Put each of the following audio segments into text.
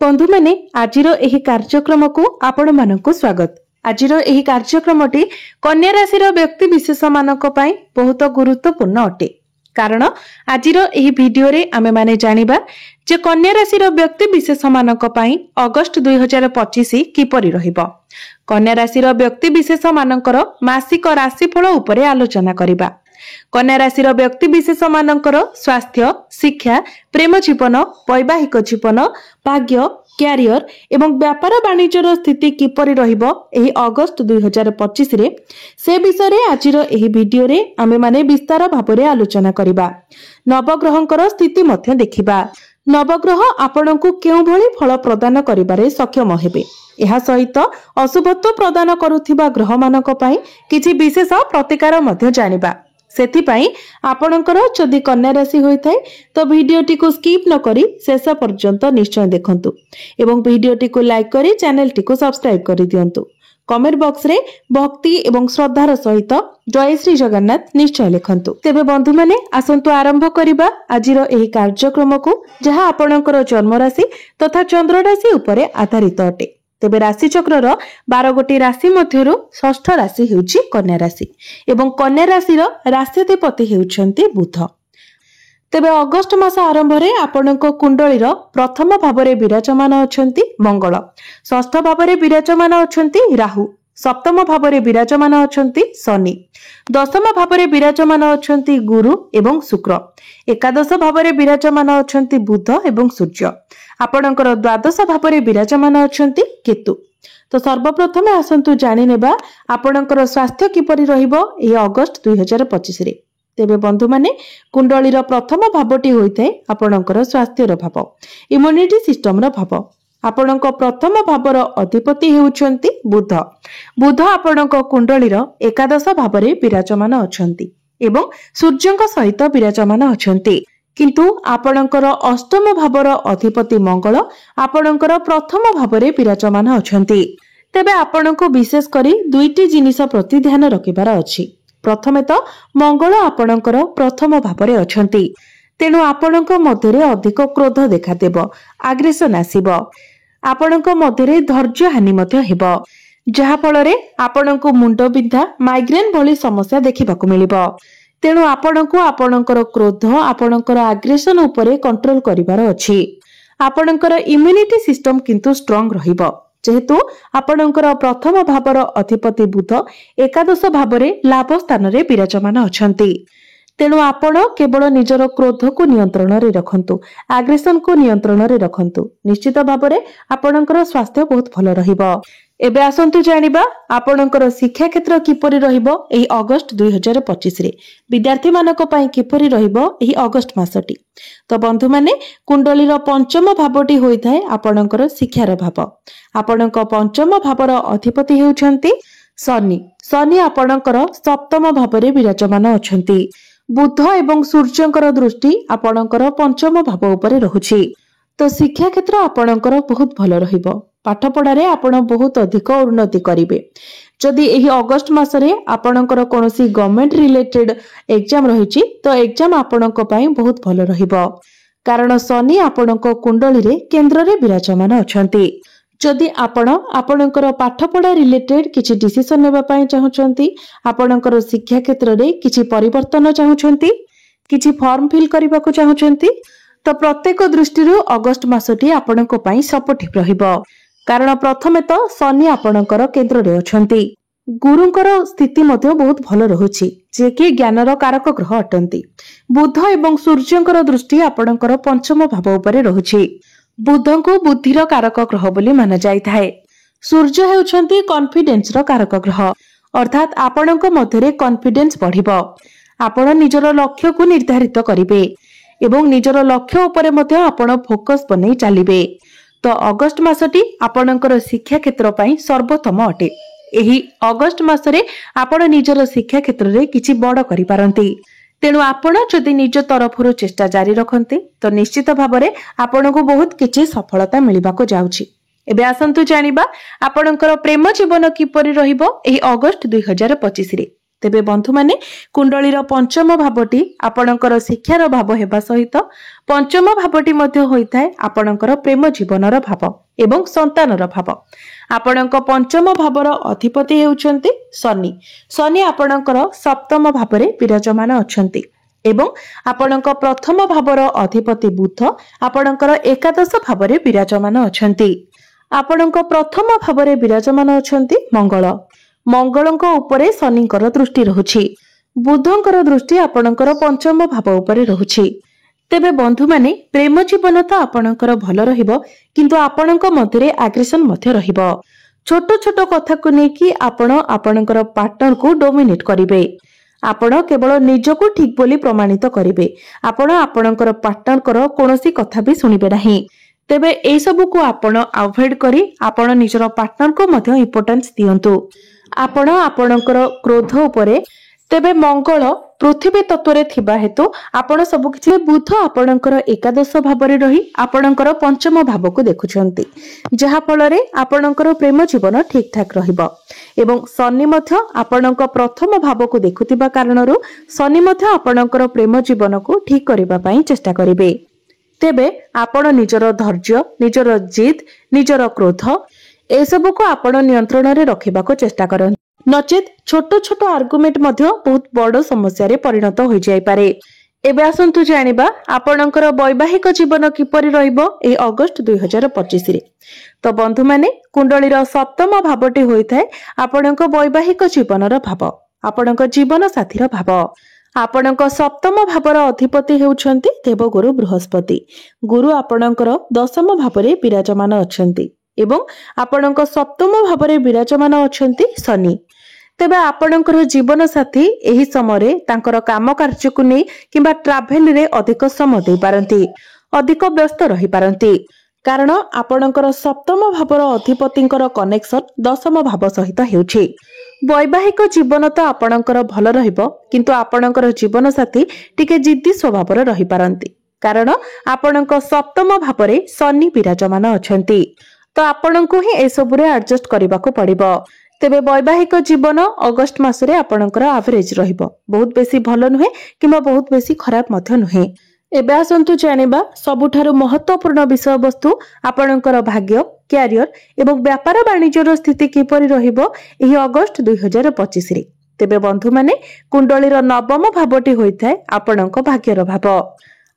बंधु माने आजिर एही कार्यक्रम को आपण मानकु स्वागत। आजिर एही कार्यक्रमटी कन्या राशि व्यक्ति विशेष मानक पई बहुत गुरुत्वपूर्ण अटे। कारण आजिर एही वीडियो रे आमे माने जानिबा जे कन्या राशि व्यक्ति विशेष मानक पई अगस्त 2025 किपरि रहिबो। कन्या राशि व्यक्ति विशेष मानकर मासिक राशिफल उपरे आलोचना करिबा। कन्या राशि व्यक्ति विशेष मानकर स्वास्थ्य, शिक्षा, प्रेम जीवन, वैवाहिक जीवन, भाग्य, क्यारियर एवं व्यापार वाणिज्यर स्थिति किपरि रहिबो एही अगस्त 2025 रे से विषय रे आजिर एही वीडियो रे आमे माने विस्तार भाबरे आलोचना करिबा। नवग्रहंकर स्थिति मध्य देखिबा। नवग्रह आपणकु केउ भली फल प्रदान करिबारे सक्षम हेबे। एहा सहित अशुभत्व प्रदान करुथिबा ग्रह मानक पई किछि विशेष प्रतिकार मध्य जानिबा। सेथिपाई आपणकर जदि कन्या राशि होइथाय तो वीडियोटी को स्किप न करी शेष पर्यंत निश्चय देखंतु एवं वीडियोटी को लाइक करी चैनलटी को सब्सक्राइब करि दियंतु। कमेंट बॉक्स रे भक्ति एवं श्रद्धार सहित जय श्री जगन्नाथ निश्चय लिखंतु। तेबे बंधु माने आसंतु आरंभ करिबा आजिर एही कार्यक्रम को जहा आपणकर जन्म राशि तथा चंद्र राशि उपरे आधारित अटे। तेबे राशि चक्रर 12 गोटी राशि मध्यरु षष्ठ राशि हेउची कन्या राशि एवं कन्या राशिर राष्ट्राधिपति हेउचंती बुध। तेबे अगस्त मास आरंभ रे आपणको कुंडलीर प्रथम भावरे विराजमान अछंती मंगल, षष्ठ भावरे विराजमान अछंती राहु, सप्तम भावरे विराजमान अछंती शनि, दशम भावरे विराजमान अछंती गुरु एवं शुक्र, एकादश भावरे विराजमान अछंती बुध एवं सूर्य, आपणकर द्वादश भावरे विराजमान अछंती केतु। तो सर्वप्रथम आसंतु जानि नेबा आपणकर स्वास्थ्य किपरि रहिबो एही अगस्त 2025 रे। तेबे बंधु माने कुंडलीर प्रथम भावटी होइथाय आपणकर स्वास्थ्यर भाव, इम्युनिटी सिस्टमर भाव। आपणक प्रथम भावर अधिपति हेउचंती बुध। बुध आपणक कुंडलीर एकादश भावरे विराजमान अछंती एवं सूर्यଙ୍କ सहित विराजमान अछंती। किंतु आपणकर अष्टम भावर अधिपति मंगल आपणकर प्रथम भावरे विराजमान अछंती। तेबे आपणको विशेष करी दुईटी जिनिस प्रति ध्यान रखिबार अछि। प्रथमे तो मंगल आपणकर प्रथम भावरे अछंती, तेणु आपणक मध्यरे अधिक क्रोध देखा देबो, आग्रेशन आसीबो, आपणक मध्यरे धैर्य हानि मध्य हेबो, जहा फलरे आपणको मुंड बिंधा, माइग्रेन भली समस्या देखिबाकू मिलिबो। तेणु आपणको आपणकर क्रोध, आपणकर आग्रेशन उपरे कंट्रोल करिबार अछि। आपणकर इम्युनिटी सिस्टम किंतु स्ट्रांग रहिबो, जेहेतु आपणकर प्रथम भावर अधिपति बुध एकादश भावरे लाभ स्थान रे विराजमान अछंती। तेणु आपण केवल निजर क्रोध को नियंत्रण रे रखंतु, आग्रेशन को नियंत्रण रे रखंतु। निश्चित भावरे आपणकर स्वास्थ्य बहुत भल रहिबो। एबे आसंतु जानिबा आपणकर शिक्षा क्षेत्र किपरि रहिबो एही अगस्त 2025 रे। विद्यार्थी मानक पई किपरि रहिबो एही अगस्त मासटी। तो बंधु माने कुंडलीर पंचम भावटी होइथाय आपणकर शिक्षार भाव। आपणक पंचम भावर अधिपति हेउचंती शनि। शनि आपणकर सप्तम भावरे विराजमान अछंती। बुध एवं सूर्यंकर दृष्टि आपणकर पंचम भाव उपरे रहुछि। तो शिक्षा क्षेत्र आपणकर बहुत भल रहिबो। पाठ पढ़ारे आपण बहुत अधिक उन्नति करिवे। जदि एही अगस्त मासरे आपणकर कोनोसी गवर्नमेंट रिलेटेड एग्जाम रहिछि तो एग्जाम आपणक पई बहुत भल रहिबो। कारण शनि आपणक कुंडली रे केंद्र रे विराजमान अछंती। जदि आपणकर पाठ पढ़ा रिलेटेड किछि डिसिजन नेबा पई चाहुचंती, आपणकर शिक्षा क्षेत्र रे किछि परिवर्तन चाहुचंती, किछि फॉर्म फिल करबाकू चाहुचंती, तो प्रत्येक दृष्टि अगस्त मासटी आपणक पई सपोर्टिव रहिबो। कारण प्रथमे तो शनि आपणकर केंद्र रे अछंती। गुरुंकर स्थिति मध्य बहुत भल रहुछि, जे कि ज्ञानर कारक ग्रह अटंती। बुध एवं सूर्यंकर दृष्टि आपणकर पंचम भाव उपरे रहुछि। बुधंको बुद्धिर कारक ग्रह बोली माना जाइथाय। सूर्य हेउछंती कॉन्फिडेंस रो कारक ग्रह, अर्थात आपणक मध्यरे कॉन्फिडेंस बढ़िबो। आपण निजर लक्ष्य को निर्धारित करिवे एवं निजर लक्ष्य उपरे मध्य आपण फोकस बनै चलिबे। तो अगस्त मासटी आपणकर शिक्षा क्षेत्र पई सर्वोत्तम अटे। एही अगस्त मासरे आपण निजर शिक्षा क्षेत्र रे किछि बड़ करि पारंती। तेणु आपण जदि निज तरफरु चेष्टा जारी रखंती तो निश्चित भावरे आपणको बहुत किछि सफलता मिलिबाको जाउछि। एबे आसंतु जानिबा आपणकर प्रेम जीवन किपरि रहिबो एही अगस्त 2025 रे। तेबे बंधु माने कुंडलीर पंचम भावटी आपणकर शिक्षार भाव हेबा सहित पंचम भावटी मध्य होइथाय आपणकर प्रेम जीवनर भाव एवं संतानर भाव। आपणक पंचम भावर अधिपति हेउचंती शनि। शनि आपणकर सप्तम भावरे विराजमान अछंती एवं आपणक प्रथम भावर अधिपति बुध आपणकर एकादश भावरे विराजमान अछंती। आपणक प्रथम भावरे विराजमान अछंती मंगल। मंगलଙ୍କ उपरे शनिଙ୍କର दृष्टि रहुछि। बुधଙ୍କର दृष्टि आपणकर पंचम भाव उपरे रहुछि। तेबे बंधु माने प्रेम जीवन तो आपणकर भल रहिबो किंतु आपणक मध्यरे एग्रेशन मध्य रहिबो। छोट छोट कथा को नेकी आपण आपणकर पार्टनर को डोमिनेट करिवे। आपण केवल निजको ठीक बोली प्रमाणित करिवे। आपण आपणकर पार्टनर कोनोसी कथा भी सुनिबे नाही। तेबे एई सब को आपण अवॉइड करी आपण निजर पार्टनर को मध्य इंपोर्टेंस दियंतु। आपण आपणकर क्रोध उपरे तेबे मंगल पृथ्वी तत्व रे थिबा हेतु आपण सब किछि बुध आपणकर एकादश भावरे रही आपणकर पंचम भाव को देखुछंती जहा फल रे आपणकर प्रेम जीवन ठीक ठाक रहिबो। एवं शनि मध्य आपणक प्रथम भाव को देखुतिबा कारणरू शनि मध्य आपणकर प्रेम जीवन को ठीक करिबा पई चेष्टा करिवे। तेबे आपण निजर धैर्य निजर जिद निजर क्रोध ए सब को आपण नियंत्रण रे रखिबा को चेष्टा करन नचेत छोट छोट आर्गुमेंट मध्य बहुत बड़ समस्या रे परिणत हो जाय पारे। एबे आसंतु जानिबा आपणकर वैवाहिक जीवन किपरि रहिबो ए अगस्त 2025 रे। तो बंधु माने कुंडलीर सप्तम भावटी होइथाय आपणक वैवाहिक जीवनर भाव आपणक जीवन साथीर भाव। आपणक सप्तम भावर अधिपति हेउछंती देवगुरु बृहस्पति। गुरु आपणकर दशम भावरे विराजमान अछंती एवं आपणक सप्तम भावरे विराजमान अछंती शनि। तेबे आपणकर जीवन साथी एही समय तांकर काम कार्य को नै किबा ट्रैवल रे अधिक समय दे पारंती अधिक व्यस्त रही पारंती कारण आपणकर सप्तम भावर अधिपतिंकर कनेक्शन दशम भाव सहित हेउछि। वैवाहिक जीवन तो आपणकर भल रहिबो किंतु आपणकर जीवन साथी टिके जिद्दी स्वभावर रही पारंती कारण आपणक सप्तम भावरे शनि विराजमान अछंती। तो आपणको ही ए सब रे एडजस्ट करबा को पड़िबो। तेबे वैवाहिक जीवन अगस्त मासरे आपणकर एवरेज रहिबो। बहुत बेसी भल नुहे किबा बहुत बेसी खराब मध्य नुहे। एबे आसंतु जानिबा सबुठारु महत्वपूर्ण विषय वस्तु आपणकर भाग्य कैरियर एवं व्यापार वाणिज्यर स्थिति किपरि रहिबो एही अगस्त 2025 रे। तेबे बंधु माने कुंडलीर नवम भावटी होइथाय आपणक भाग्यर भाव।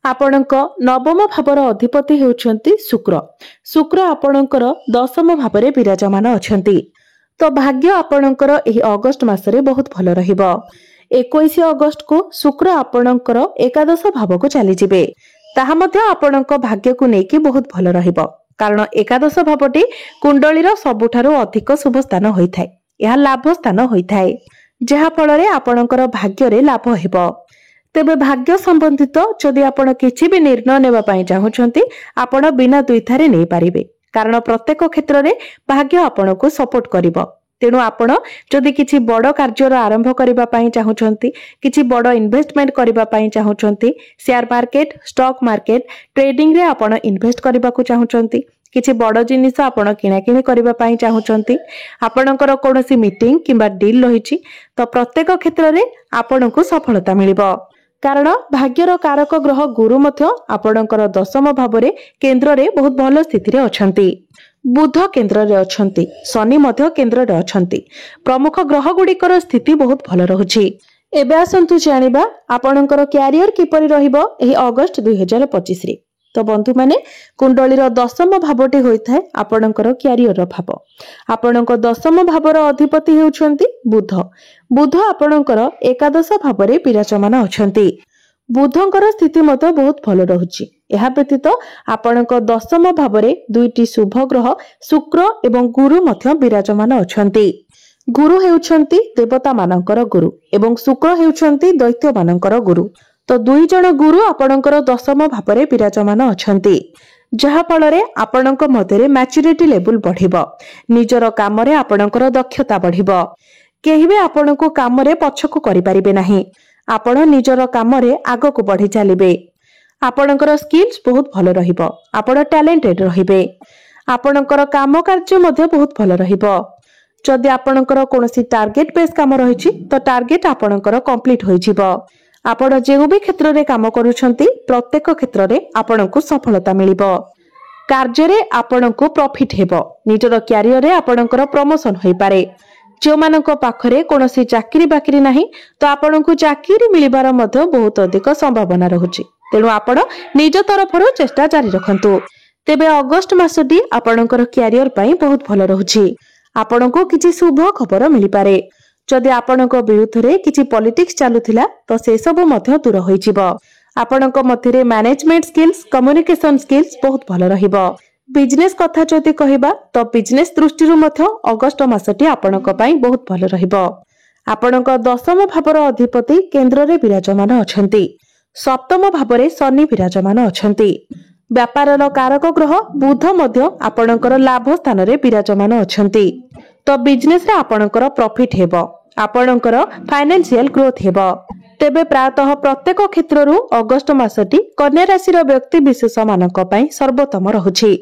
आपणक नवम भावर अधिपति हेउछंती शुक्र। शुक्र आपणकर दशम भावरे विराजमान अछंती। तो भाग्य आपणकर एही अगस्त मासरे बहुत भल रहिबो। 21 अगस्त को शुक्र आपणकर एकादश भाव को चली जिबे ताहा मध्ये आपणक भाग्य को नेकी बहुत भल रहिबो कारण एकादश भावटी कुंडलीर सबुठारु अधिक शुभ स्थान होइथाय। यह लाभ स्थान होइथाय जहा फल रे आपणकर भाग्य रे लाभ हेबो। तेबे भाग्य संबंधित जदि आपण किछि भी निर्णय नेबा पई चाहुछंती आपण बिना दुईथारे नै पारिबे कारण प्रत्येक क्षेत्र रे भाग्य आपणको सपोर्ट करिवो। तेणु आपण जदि किछि बड़ कार्यर आरंभ करिबा पई चाहुछंती किछि बड़ इन्वेस्टमेंट करिबा पई चाहुछंती share market stock market trading रे आपण इन्वेस्ट करिबा को चाहुछंती किछि बड़ जिनिस आपण किना किनी करिबा पई चाहुछंती आपणकर कोनोसी मीटिंग किबा डील रहिछि तो प्रत्येक क्षेत्र रे आपणको सफलता मिलिबो कारण भाग्यर कारक ग्रह गुरु मध्य आपणकर दशम भावरे केंद्र रे बहुत भल स्थिति रे अछंती। बुध केंद्र रे अछंती शनि मध्य केंद्र रे अछंती। प्रमुख ग्रह गुड़िकर स्थिति बहुत भल रहुछि। एबे आसंतु जानिबा आपणकर कैरियर किपरि रहिबो एही अगस्त 2025 रे। तो बंधु माने कुंडलीर दशम भावटी होइथाय आपणकर कैरियर भाव। आपणक दशम भावर अधिपति हेउछंती बुध। बुध आपणकर एकादश भावरे विराजमान अछंती। बुधंकर स्थिति मत बहुत भल रहुछि। एहा व्यतीत आपणक दशम भावरे दुईटी शुभ ग्रह शुक्र एवं गुरु मध्य विराजमान अछंती। गुरु हेउछंती देवता मानकर गुरु एवं शुक्र हेउछंती दैत्य मानकर गुरु। तो दुई जण गुरु आपणकर दशम भावरे विराजमान अछंती जहा फल रे आपणक मध्यरे मैच्योरिटी लेवल बढ़िबो। निजर काम रे आपणकर दक्षता बढ़िबो। केही भी आपणको काम रे पछको करि परिबे नाही। आपण निजर काम रे आगको बढ़ी चलिबे। आपणकर स्किल्स बहुत भल रहिबो। आपण टैलेंटेड रहिबे। आपणकर काम कार्य मध्ये बहुत भल रहिबो। जदि आपणकर कोनोसी टार्गेट बेस काम रही तो टार्गेट आपणकर कंप्लीट होई जिवो। आपण जेउ भी क्षेत्र रे काम करूछंती प्रत्येक क्षेत्र रे आपणको सफलता मिलिबो। कार्य रे आपणको प्रॉफिट हेबो। निजर कैरियर रे आपणकर प्रमोशन होई पारे। जो मानक पाखरे कोनोसी चाकरी बाकरी नाही तो आपणको चाकरी मिलिबार मध्ये बहुत अधिक संभावना रहुची। तेणु आपण निज तरफरो चेष्टा जारी रखंतु। तेबे अगस्त मासटी आपणकर कैरियर पई बहुत भलो रहुची। आपणको किछि शुभ खबर मिलि पारे। जदि आपणको विरुद्ध रे किछि पॉलिटिक्स चालुथिला तो से सब मध्ये दूर होई जिवो। आपणको मध्यरे मैनेजमेंट स्किल्स कम्युनिकेशन स्किल्स बहुत भलो रहिबो। बिजनेस कथा जदि कहिबा तो बिजनेस दृष्टि रु मध्ये अगस्त मासटी आपणको पई बहुत भलो रहिबो। आपणको दशम भावर अधिपति केंद्र रे विराजमान अछंती। सप्तम भावरे शनि विराजमान अछंती। व्यापारर कारक ग्रह बुध मध्य आपणकर लाभ स्थान रे विराजमान अछंती। तो बिजनेस रे आपणकर प्रॉफिट हेबो। आपणकर फाइनेंशियल ग्रोथ हेबो। तेबे प्रायतः प्रत्येक क्षेत्र रु अगस्त मासटी कन्या राशि रो व्यक्ति विशेष मानक पई सर्वोत्तम रहुची।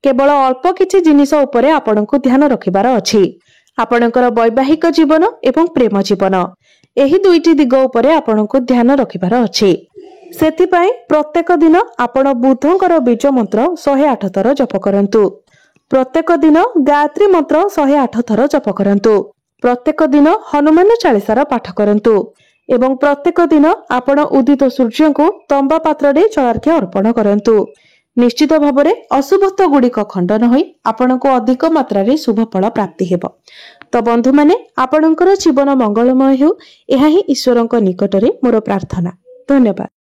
केवल अल्प किछि जिनिस उपरे आपणको ध्यान रखिबार अछि। आपणकर वैवाहिक जीवन एवं प्रेम जीवन एही दुईटी दिग उपरे आपणको ध्यान रखिबार अछि। सेथि पई प्रत्येक दिन आपण बुधंकर बीज मंत्र 108 थर जप करंतु। प्रत्येक दिन गायत्री मंत्र 108 थर जप करंतु। प्रत्येक दिन हनुमान चालीसार पाठ करंतु एवं प्रत्येक दिन आपण उदित सूर्य को तंबा पात्र रे जलार्घ्य अर्पण करंतु। निश्चित भाबरे अशुभत्व गुड़िक खंडन होई आपनको अधिक मात्रा रे शुभ फल प्राप्ति हेबो। तो बंधु माने आपणकर जीवन मंगलमय हेउ एहा ही ईश्वरक निकटरे मोर प्रार्थना। धन्यवाद।